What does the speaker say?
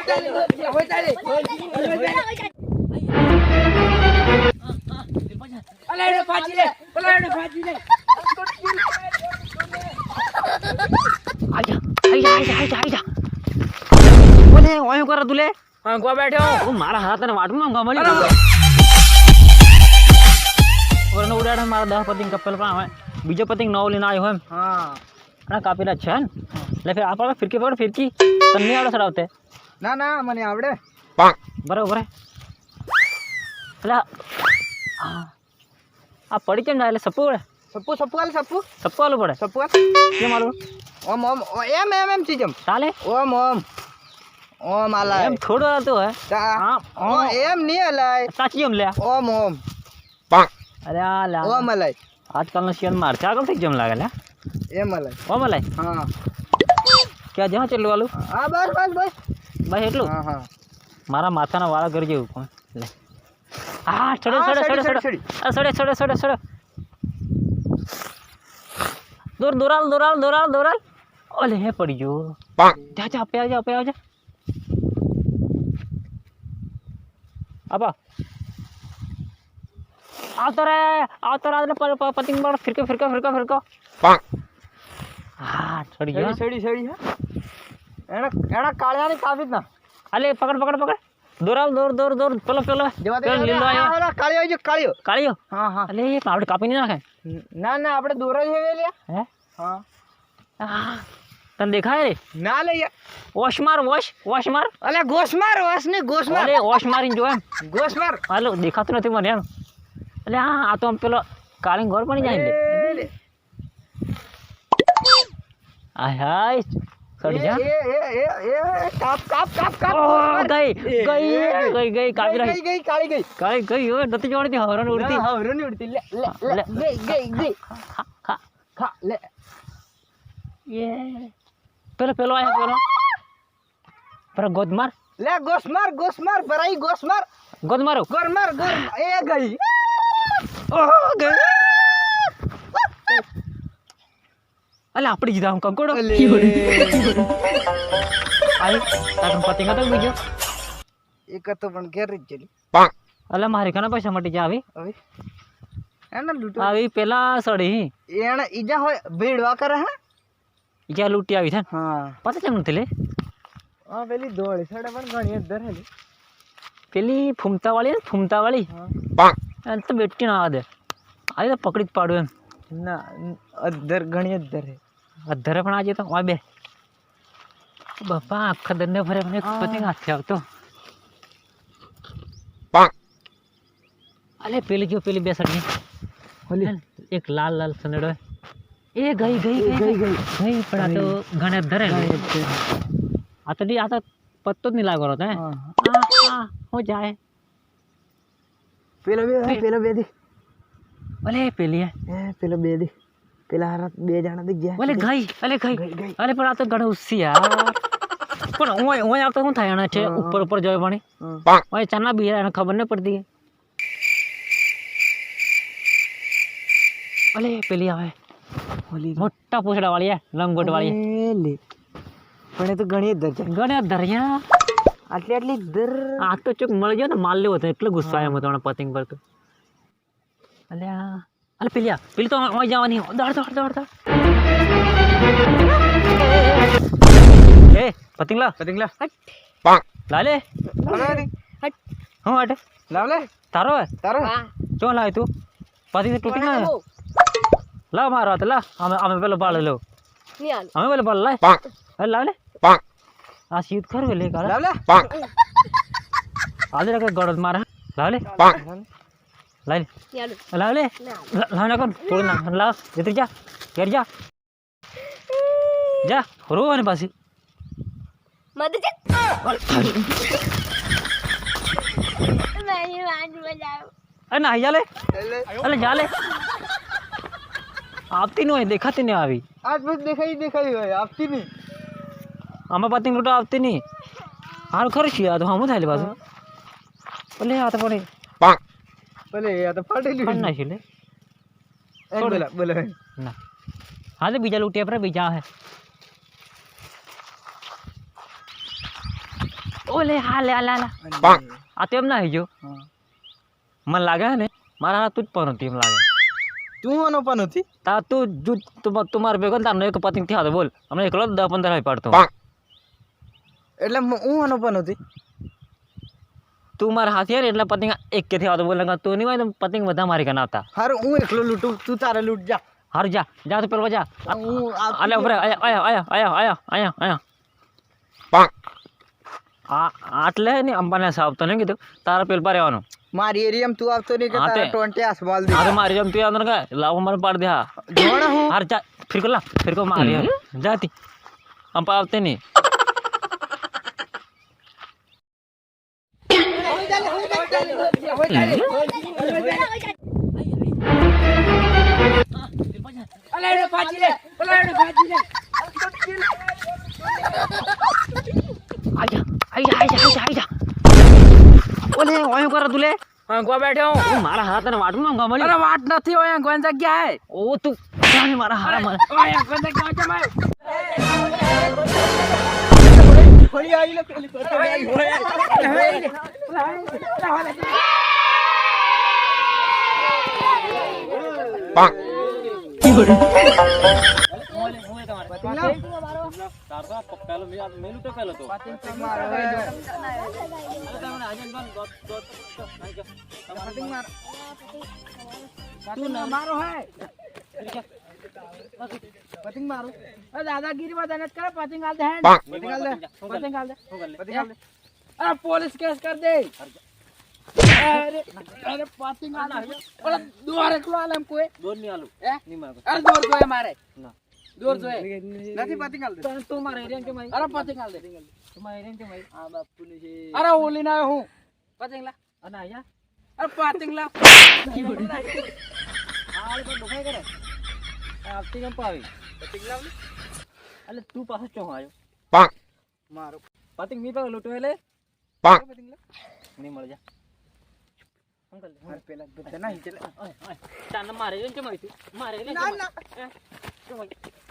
तुले बैठे हो मारा हाथ ने वाट में गमली उड़ा मारा 10 पतिंग कपल पर बीजो पतिंग 9 लेना आयो हम हां कापेला अच्छा ले फिर आप फिरकी पकड़ फिरकी तन्ने आवडे सडावते ना ना मने आवडे बरोबर है अला आ पड़ी केम जाले सप्पू वाले पड़े के मालूम Om Om M M M चीजम चाले ओम ओम ओम आला एम थोड़ो तो है हां ओ एम नहीं आलाय साची हम ले ओम ओम अरे आला ओम आलाय आजकल न शेर मार चागल थे जम लागल एम आलाय ओम आलाय हां क्या जहां चललो वालू हां बस भाई એટલું हां મારા માથાના વાળા કરી જેવું કોણ લે આ છડે દોરાલ ઓલે હે પડી ગયો જા આપે આવજા આપા આવતો રે પતિંગ પર ફિરકો હા છડી ગયો સડી એના કાળિયાની કાફી ના અલે પકડ દોર પેલો લીલો આયો કાળિયો હા અલે આપણે કાપી નહીં નાખે ના આપણે દોરા છે લે હે હા તને દેખાય રે ના લે વોશ માર અલે ગોશ માર અલે વોશ મારીને જો એમ ગોશ માર હાલો દેખાતું નથી મને એમ એટલે આ તો આમ પેલો કાળી ગોળ પડી જાય ને હાય સડી જા એ કાપ ગઈ કાપી રહી કાળી ગઈ ઓય નથી જોડતી હવરન ઉડતી હવરની ઉડતી લે ગઈ ખા લે ये પેલો આયો પર ગોદમાર લે ગોશ માર ભરાઈ ગોશ માર ગોદમારો ગોર એ ગઈ અલે આપડી જીધા હું કંકોડો आई ताकन पतिंग तो बीजो एक तो पण घेर चली अला मारे कना पैसा मटी जा आवी अभी एना लूटो आवी पेला सड़ी एना इजा होय भेड़वा करे है इजा लूटी आवी था हां पता केम नथले हां पेली दोड़ी सड़े पण घणी अदर हेली पेली फुमता वाली हां तो बेटी ना आदे आई तो पकड़ी पाडो एम ना अदर घणी अदर है अदर पण आजे तो ओय बे बापा आखा दंडे भरे મને પતિંગ હાથ આવતો અલે પેલી જો પેલી બેસડની ઓલી એક લાલ સનેડો એ ગઈ પણ આ તો ઘણે ધરે આ તો પત્તો જ નહીં લાગો રતો હે હા હો જાય પેલો બે દી ઓલે પેલી એ પેલો બે દી પેલા હારા બે જણા દી ગયા ઓલે ગઈ અલે પણ આ તો ઘણો ઉસી યાર પણ ઓય આવતો શું થાય એને છે ઉપર જોય પાણી ઓય ચાના બિયા એને ખબર ન પડતી ઓલે પેલી આવે ઓલી મોટા પૂછડા વાળી લંગોટ વાળી લે પણ એ તો ઘણી દરિયા આટલી દર આ તો ચોક મળી ગયો ને માલ લેવો તો એટલે ગુસ્સો આવ્યો મને પતિંગ પર તો અલે પેલી તો ઓય જવાની દોડ ए पतिंगला लाले हट हां हट लावले तारो क्यों लाए तू पति से टूटी ना ला मारो तो ला हमें पहले बाल लो नहीं आल हमें पहले बाल लाए अरे लाले आ सीध कर ले का लावले आले रख गड़द मारा लाले लाले लाने कौन तोड़ ना ला इधर जा घर जा रो आने पासी मत जा अरे ना जा ले अरे जा ले आपती नहीं देखाती नहीं अभी आज बस दिखाई है आपती नहीं हमें पतिंग लूटा आपती नहीं हार खर्च किया तो हम थाले बाजू बोले आता पड़े बोले या तो फाटेली पण नाही ले बोला ना हाले बीजा लूटिया पर बीजा है ઓલે હાલે હાલે હાલે આ તેમ ના ગયો મને લાગે ને મારા હાથ તું જ પણ હતી એમ લાગે તું આનો પણ હતી તા તું જો તમારે ભેગો ને તારનો એક પતિંગ થયા બોલ હમણાં એકલો 10-15 આવી પાડતો એટલે હું આનો પણ હતી તું મારા હાથે યાર એટલે પતિંગ એક કે થયા બોલ તું નહીં હોય તો પતિંગ બધા મારી કના આવતા હારું હું એકલો લૂંટું તું તારે લૂંટ જા હારું જા જા તો પેલો જા હું અલે ઉભરે આયા આટલે ને અંબાને સાવતો નહીં કીધું તારા પેલ પર રહેવાનું મારી એરિયામાં તું આવતો નહીં કે હા તે. તારા 20 આસમાલ દે અરે મારી જેમ તું અંદર કે લાવો મારે પાડ દે હા જોણ હું હાર જા ફિરકો મારી જાતી અંપા આવતે નહીં આજા ઓલે ઓય કર તુલે આંગવા બેઠો હું મારા હાથ ને વાટમાં ગમલી અરે વાટ નથી ઓય આંગવાની જગ્યા હે ઓ તું જાને મારા હારા મને ઓય આંગવાની જગ્યા છે ભાઈ ફરી આવી લે પેલી કરતો આવી હોય પતિંગ મારો દાદાગીરી માં તને કરે પતિંગ હાલ દે પતિંગ હાલ દે પતિંગ હાલ દે પતિંગ હાલ દે અરે પોલીસ કેસ કર દે અરે અરે પતિંગ હાલ ઓલા દોર એકલો આલે એમ કોઈ દોર ની આલુ હે ની માર અરે દોર જોઈએ મારે ના દોર જોઈએ નથી પતિંગ હાલ દે તું મારા એરિયા કે મારી અરે પતિંગ હાલ દે તમારા એરિયા કે મારી આ બાપુ ને છે અરે ઓલી ના હું પતિંગ લા અને આયા અરે પતિંગ લા હાલ પર દુખાઈ કરે આપતી કેમ પાવી પતિંગ લા એટલે તું પાછો ચો આયો મારો પતિંગ મી પર લૂટો એટલે પતિંગ લા ની મળ જા અંકલ અરે પેલા બધા ના હિચલે તાન મારે કેમ આવી તું મારે ના ના કેમ આવી